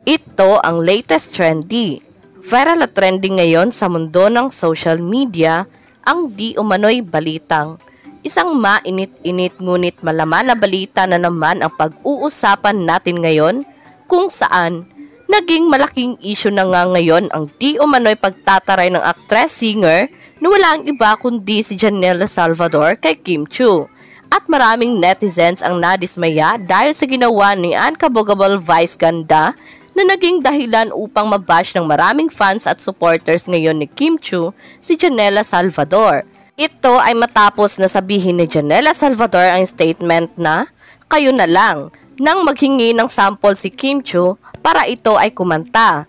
Ito ang latest trendy. Viral at trending ngayon sa mundo ng social media ang di umano'y balitang. Isang mainit-init ngunit malaman na balita na naman ang pag-uusapan natin ngayon kung saan naging malaking issue na nga ngayon ang di umano'y pagtataray ng actress-singer na walang iba kundi si Janelle Salvador kay Kim Chiu. At maraming netizens ang nadismaya dahil sa ginawa ni Uncabogable Vice Ganda na naging dahilan upang mabash ng maraming fans at supporters ngayon ni Kim Chiu si Janelle Salvador. Ito ay matapos na sabihin ni Janelle Salvador ang statement na, "Kayo na lang," nang maghingi ng sample si Kim Chiu para ito ay kumanta.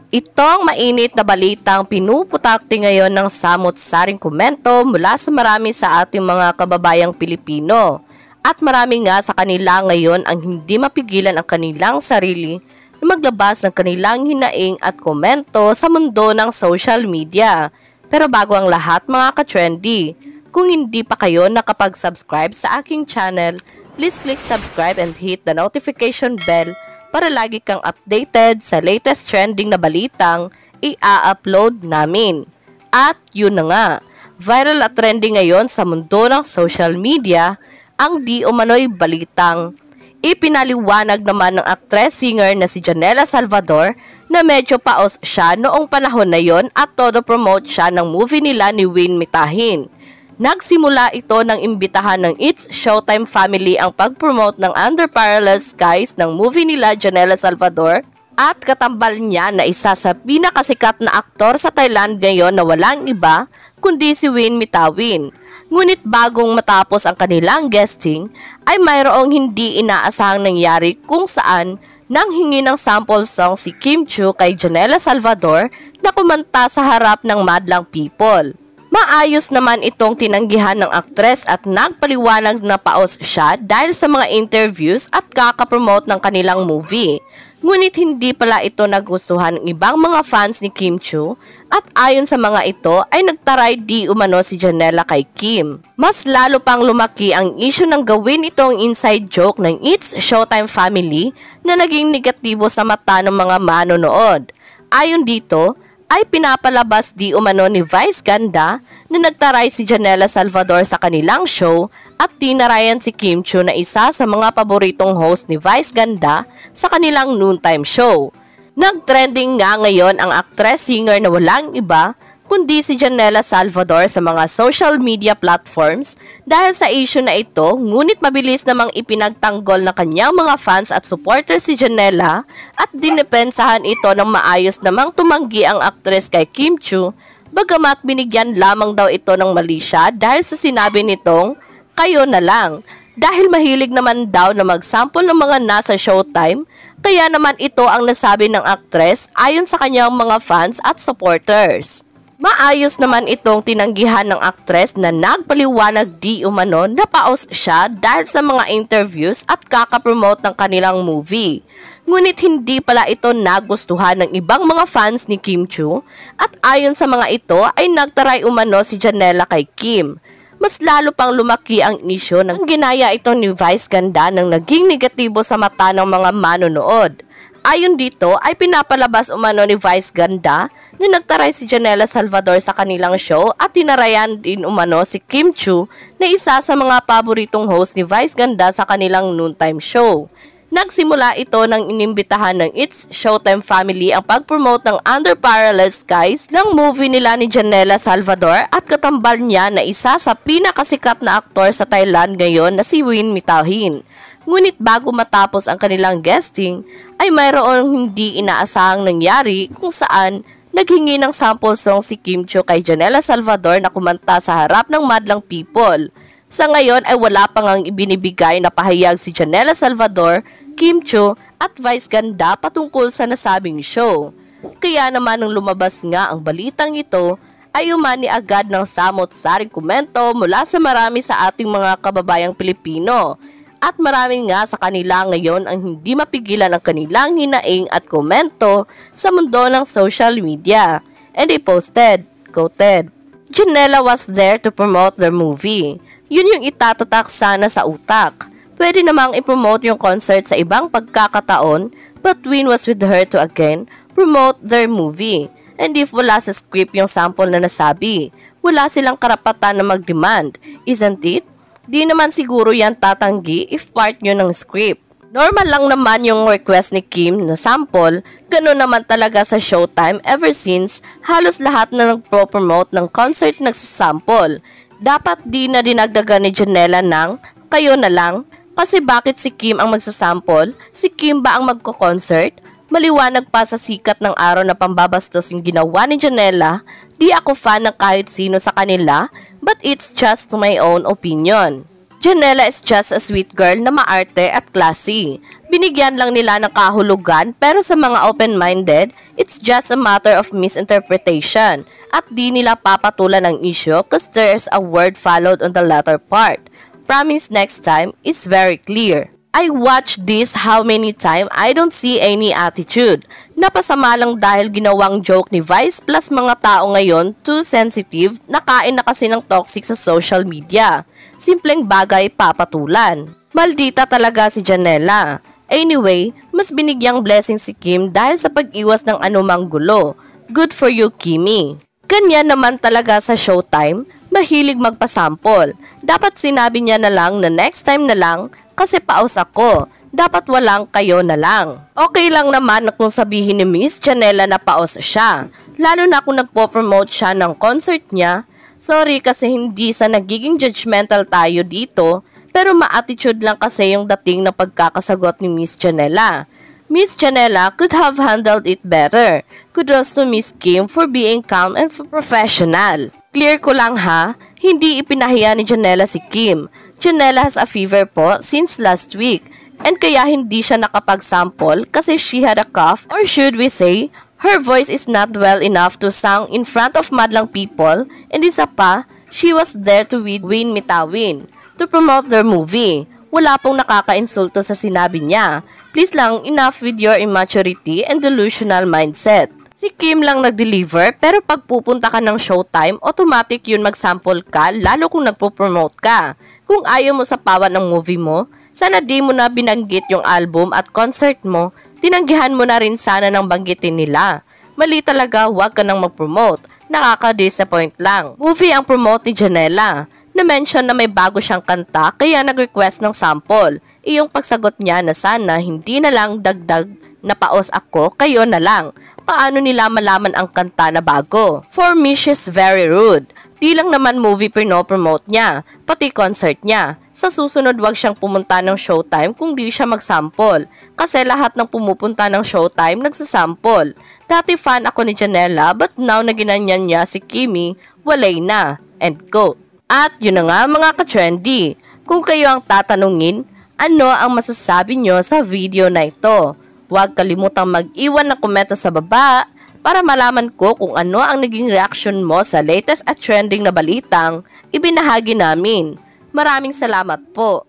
Itong mainit na balitang pinuputakti ngayon ng samot-saring komento mula sa marami sa ating mga kababayang Pilipino. At marami nga sa kanila ngayon ang hindi mapigilan ang kanilang sarili na maglabas ng kanilang hinaing at komento sa mundo ng social media. Pero bago ang lahat mga ka-trendy, kung hindi pa kayo nakapag-subscribe sa aking channel, please click subscribe and hit the notification bell para lagi kang updated sa latest trending na balitang i-upload namin. At yun na nga, viral at trending ngayon sa mundo ng social media ang di umano'y balitang. Ipinaliwanag naman ng actress-singer na si Janelle Salvador na medyo paos siya noong panahon na yon at todo-promote siya ng movie nila ni Win Mitahin. Nagsimula ito ng imbitahan ng It's Showtime family ang pag-promote ng Under Parallel Skies ng movie nila Janelle Salvador at katambal niya na isa sa pinakasikat na aktor sa Thailand ngayon na walang iba kundi si Win Mitahin. Ngunit bagong matapos ang kanilang guesting ay mayroong hindi inaasahang nangyari kung saan nang hingi ng sample song si Kim Chiu kay Janelle Salvador na kumanta sa harap ng madlang people. Maayos naman itong tinanggihan ng aktres at nagpaliwanag na paos siya dahil sa mga interviews at kakapromote ng kanilang movie. Ngunit hindi pala ito nagustuhan ng ibang mga fans ni Kim Chiu at ayon sa mga ito ay nagtaray di umano si Janelle kay Kim. Mas lalo pang lumaki ang issue ng gawin itong inside joke ng It's Showtime family na naging negatibo sa mata ng mga manonood. Ayon dito, ay pinapalabas di umano ni Vice Ganda na nagtaray si Janelle Salvador sa kanilang show at tinarayan si Kim Chiu na isa sa mga paboritong host ni Vice Ganda sa kanilang noontime show. Nagtrending nga ngayon ang actress-singer na walang iba kundi si Janelle Salvador sa mga social media platforms dahil sa issue na ito, ngunit mabilis namang ipinagtanggol ng kanyang mga fans at supporters si Janelle at dinepensahan ito ng maayos namang tumanggi ang aktres kay Kim Chiu, bagamat binigyan lamang daw ito ng mali siya dahil sa sinabi nitong, "Kayo na lang," dahil mahilig naman daw na magsample ng mga nasa Showtime, kaya naman ito ang nasabi ng aktres ayon sa kanyang mga fans at supporters. Maayos naman itong tinanggihan ng aktres na nagpaliwanag di umano na paos siya dahil sa mga interviews at kakapromote ng kanilang movie. Ngunit hindi pala ito nagustuhan ng ibang mga fans ni Kim Chiu at ayon sa mga ito ay nagtaray umano si Janelle kay Kim. Mas lalo pang lumaki ang isyu ng ginaya ito ni Vice Ganda nang naging negatibo sa mata ng mga manonood. Ayon dito ay pinapalabas umano ni Vice Ganda na nagtaray si Janelle Salvador sa kanilang show at tinarayan din umano si Kim Chiu na isa sa mga paboritong host ni Vice Ganda sa kanilang noontime show. Nagsimula ito nang inimbitahan ng It's Showtime family ang pag-promote ng Under Parallel Skies ng movie nila ni Janelle Salvador at katambal niya na isa sa pinakasikat na aktor sa Thailand ngayon na si Win Mitahin. Ngunit bago matapos ang kanilang guesting ay mayroong hindi inaasahang nangyari kung saan naghingi ng sample song si Kim Chiu kay Janelle Salvador na kumanta sa harap ng madlang people. Sa ngayon ay wala pang ang ibinibigay na pahayag si Janelle Salvador, Kim Chiu at Vice Ganda patungkol sa nasabing show. Kaya naman nung lumabas nga ang balitang ito ay umani agad ng samot-saring komento mula sa marami sa ating mga kababayang Pilipino. At marami nga sa kanila ngayon ang hindi mapigilan ang kanilang hinaing at komento sa mundo ng social media. And they posted, quoted, "Janelle was there to promote their movie. Yun yung itatatak sana sa utak. Pwede namang i-promote yung concert sa ibang pagkakataon but Win was with her to again promote their movie. And if wala sa script yung sample na nasabi, wala silang karapatan na mag-demand, isn't it? Di naman siguro yan tatanggi if part nyo ng script. Normal lang naman yung request ni Kim na sample, gano'n naman talaga sa Showtime ever since halos lahat na nagpo-promote ng concert nagsasample. Dapat di na dinagdagan ni Janela ng kayo na lang, kasi bakit si Kim ang magsasample? Si Kim ba ang magko-concert? Maliwanag pa sa sikat ng araw na pambabastos yung ginawa ni Janela. Di ako fan ng kahit sino sa kanila, but it's just my own opinion. Janela is just a sweet girl na maarte at classy. Binigyan lang nila ng kahulugan, pero sa mga open-minded, it's just a matter of misinterpretation. At di nila papatulan ng issue cause there's a word followed on the latter part. Promise next time is very clear. I watched this how many times, I don't see any attitude. Napasama lang dahil ginawang joke ni Vice plus mga tao ngayon too sensitive, nakain na kasi ng toxic sa social media. Simpleng bagay papatulan. Maldita talaga si Janela. Anyway, mas binigyang blessing si Kim dahil sa pag-iwas ng anumang gulo. Good for you, Kimi. Ganyan naman talaga sa Showtime, mahilig magpasample. Dapat sinabi niya na lang na next time na lang kasi paus ako. Dapat walang kayo na lang. Okay lang naman kung sabihin ni Miss Janela na paus siya. Lalo na kung nagpo-promote siya ng concert niya. Sorry kasi hindi sa nagiging judgmental tayo dito, pero ma-attitude lang kasi yung dating na pagkakasagot ni Miss Janela. Miss Janela could have handled it better. Kudos to Miss Kim for being calm and professional. Clear ko lang ha, hindi ipinahiya ni Janela si Kim. Janela has a fever po since last week, and kaya hindi siya nakapag-sample kasi she had a cough, or should we say, her voice is not well enough to sing in front of madlang people, and isa pa, she was there to win Mitawin to promote their movie. Wala pong nakaka-insulto sa sinabi niya. Please lang, enough with your immaturity and delusional mindset. Si Kim lang nag-deliver, pero pag pupunta ka ng Showtime, automatic yun mag-sample ka, lalo kung nagpo-promote ka. Kung ayaw mo sa pawa ng movie mo, sana di mo na binanggit yung album at concert mo, tinanggihan mo na rin sana ng banggitin nila. Mali talaga, huwag ka nang mag-promote. Nakaka-disappoint lang. Movie ang promote ni Janela. Na-mention na may bago siyang kanta kaya nag-request ng sample. Iyong pagsagot niya na sana hindi na lang dagdag na paos ako, kayo na lang. Paano nila malaman ang kanta na bago? For me, she's very rude. Di lang naman movie pino-promote niya, pati concert niya. Sa susunod wag siyang pumunta ng Showtime kung di siya magsample. Kasi lahat ng pumupunta ng Showtime nagsasample. Dati fan ako ni Janela but now na ginanyan niya si Kimi, walay na. End quote. At yun na nga mga ka-trendy. Kung kayo ang tatanungin, ano ang masasabi nyo sa video na ito? Huwag kalimutang mag-iwan ng komento sa baba para malaman ko kung ano ang naging reaction mo sa latest at trending na balitang ibinahagi namin. Maraming salamat po.